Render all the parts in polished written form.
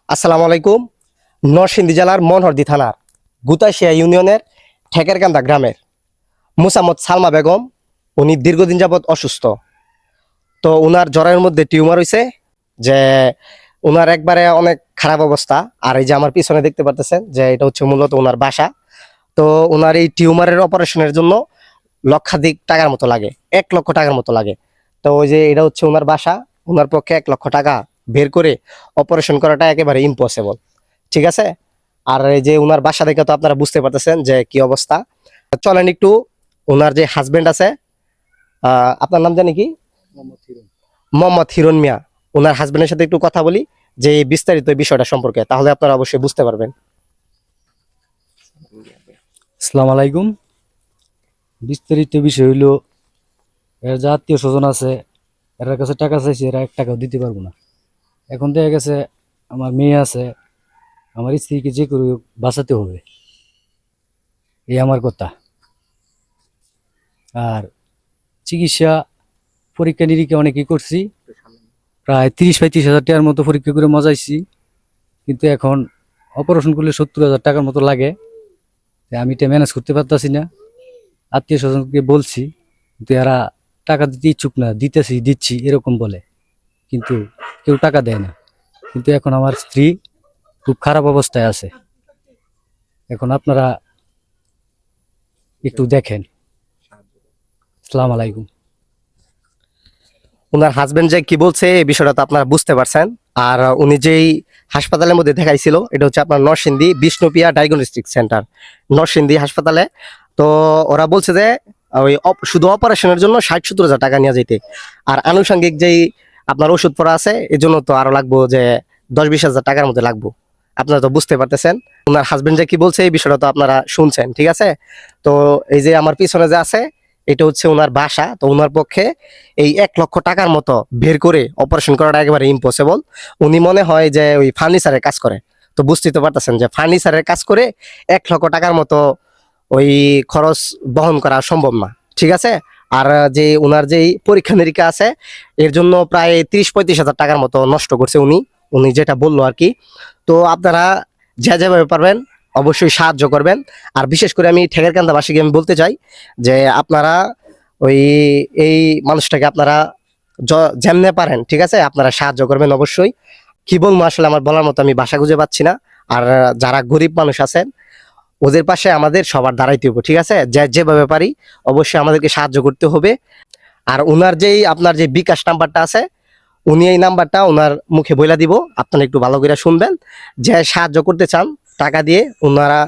আসসালামু আলাইকুম। নরসিংদী জেলার মনহরদী থানার গুতাশিয়া ইউনিয়নের ঠেকেরকান্দা গ্রামের মুসাম্মদ সালমা বেগম, উনি দীর্ঘদিন যাবৎ অসুস্থ। তো উনার জ্বরের মধ্যে টিউমার হয়েছে, যে উনার একবারে অনেক খারাপ অবস্থা। আর এই যে আমার পিছনে দেখতে পারতেছেন যে এটা হচ্ছে মূলত উনার বাসা। তো উনার এই টিউমারের অপারেশনের জন্য লক্ষাধিক টাকার মতো লাগে, 1 লক্ষ টাকার মতো লাগে। তো ওই যে এটা হচ্ছে উনার বাসা, উনার পক্ষে 1 লক্ষ টাকা বের করে অপারেশন করাটা একেবারে ইম্পসিবল। ঠিক আছে। আর এই যে উনার বাসা দেখে তো আপনারা বুঝতে পারতেছেন যে কি অবস্থা। চলেন একটু উনার যে হাজবেন্ড আছে, আপনার নাম জানি কি? মোহাম্মদ হিরণ মিয়া। উনার হাজবেন্ডের সাথে একটু কথা বলি যে এই বিস্তারিত এই বিষয়টা সম্পর্কে, তাহলে আপনারা অবশ্যই বুঝতে পারবেন। আসসালামু আলাইকুম। বিস্তারিত বিষয় হইলো, এর যা আত্মীয় স্বজন আছে এর কাছে টাকা চাইছি, এরা 1 টাকাও দিতে পারবো না। এখন দেখা গেছে আমার মেয়ে আছে, আমার স্ত্রীকে যে করে হোক বাঁচাতে হবে, এই আমার কথা। আর চিকিৎসা পরীক্ষা নিরীক্ষা অনেকই করছি, প্রায় 30-35 হাজার টাকার মতো পরীক্ষা করে মজাইছি, কিন্তু এখন অপারেশন করলে 70,000 টাকার মতো লাগে। তাই আমি এটা ম্যানেজ করতে পারতাছি না। আত্মীয় স্বজনকে বলছি, কিন্তু এরা টাকা দিতে ইচ্ছুক না, দিচ্ছি এরকম বলে, কিন্তু কেউ টাকা দেয় না। কিন্তু এখন আমার স্ত্রী খুব খারাপ অবস্থায় আছে, এখন আপনারা একটু দেখেন। আসসালামু আলাইকুম। উনার হাজবেন্ড যে কি বলছে এই বিষয়টা তো আপনারা বুঝতে পারছেন। আর উনি যেই হাসপাতালের মধ্যে দেখাইছিল এটা হচ্ছে আপনার নরসিংদী বিষ্ণুপিয়া ডায়াগনস্টিক সেন্টার, নরসিংদী হাসপাতালে। তো ওরা বলছে যে ওই শুধু অপারেশনের জন্য 60-70 হাজার টাকা নিয়ে যেতে, আর আনুষঙ্গিক যেই আপনার ওষুধ পড়া আছে এই জন্য তো আরো লাগবো যে 10-20 হাজার টাকার মধ্যে লাগবো। আপনারা তো বুঝতে পারতেছেন উনার হাজবেন্ড যে কি বলছে এই বিষয়টা তো আপনারা শুনছেন। ঠিক আছে। তো এই যে আমার পিছনে যে আছে এটা হচ্ছে ওনার বাসা। তো ওনার পক্ষে এই 1 লক্ষ টাকার মতো বের করে অপারেশন করাটা একেবারে ইম্পসিবল। উনি মনে হয় যে ওই ফার্নিচারের কাজ করে। তো বুঝতেই তো পারতেছেন যে ফার্নিচারের কাজ করে 1 লক্ষ টাকার মতো ওই খরচ বহন করা সম্ভব না। ঠিক আছে। আর যে ওনার যেই পরীক্ষা নিরীক্ষা আছে এর জন্য প্রায় 30-35 হাজার টাকার মতো নষ্ট করছে উনি, উনি যেটা বললো আর কি। তো আপনারা যেভাবে পারবেন অবশ্যই সাহায্য করবেন। আর বিশেষ করে আমি ঠেকেরকান্দাবাসীকে আমি বলতে চাই যে আপনারা ওই এই মানুষটাকে আপনারা যেমনে পারেন ঠিক আছে আপনারা সাহায্য করবেন অবশ্যই। কি বলবো আসলে আমার বলার মতো আমি ভাষা খুঁজে পাচ্ছি না। আর যারা গরিব মানুষ আছেন ওদের পাশে আমাদের সবার দাঁড়াইতে হবে। ঠিক আছে। যেভাবে পারি অবশ্যই আমাদেরকে সাহায্য করতে হবে। আর ওনার যেই আপনার যে বিকাশ নাম্বারটা আছে উনি এই নাম্বারটা ওনার মুখে বইলা দিব, আপনারা একটু ভালো করে শুনবেন। যে সাহায্য করতে চান টাকা দিয়ে ওনারা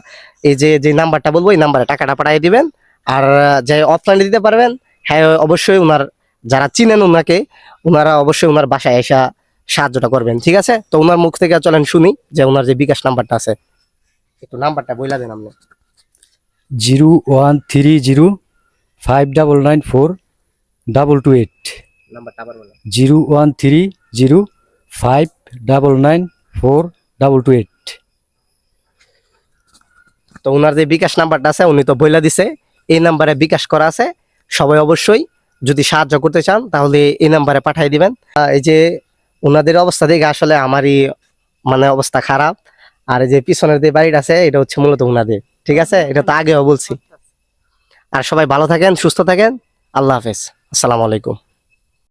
এই যে নাম্বারটা বলবো এই নাম্বারে টাকাটা পাঠিয়ে দিবেন। আর যে অফলাইনে দিতে পারবেন হ্যাঁ অবশ্যই ওনার যারা চিনেন ওনাকে ওনারা অবশ্যই ওনার বাসায় এসে সাহায্যটা করবেন। ঠিক আছে। তো ওনার মুখ থেকে চলেন শুনি যে ওনার যে বিকাশ নাম্বারটা আছে, একটু নাম্বারটা বইলা দেন আপনি। 01305994228। নাম্বারটা আবার বলেন। 01305994228। তো ওনার যে বিকাশ নাম্বারটা আছে উনি তো বইলা দিছে, এই নাম্বারে বিকাশ করা আছে। সবাই অবশ্যই যদি সাহায্য করতে চান তাহলে এই নাম্বারে পাঠিয়ে দিবেন। এই যে ওনাদের অবস্থা দেখে আসলে আমারই মানে অবস্থা খারাপ। আর এই যে পিছনের যে বাড়িটা আছে এটা হচ্ছে মূলত ওনাদের। ঠিক আছে। এটা তো আগেও বলছি। আর সবাই ভালো থাকেন, সুস্থ থাকেন। আল্লাহ হাফেজ। আসসালামু আলাইকুম।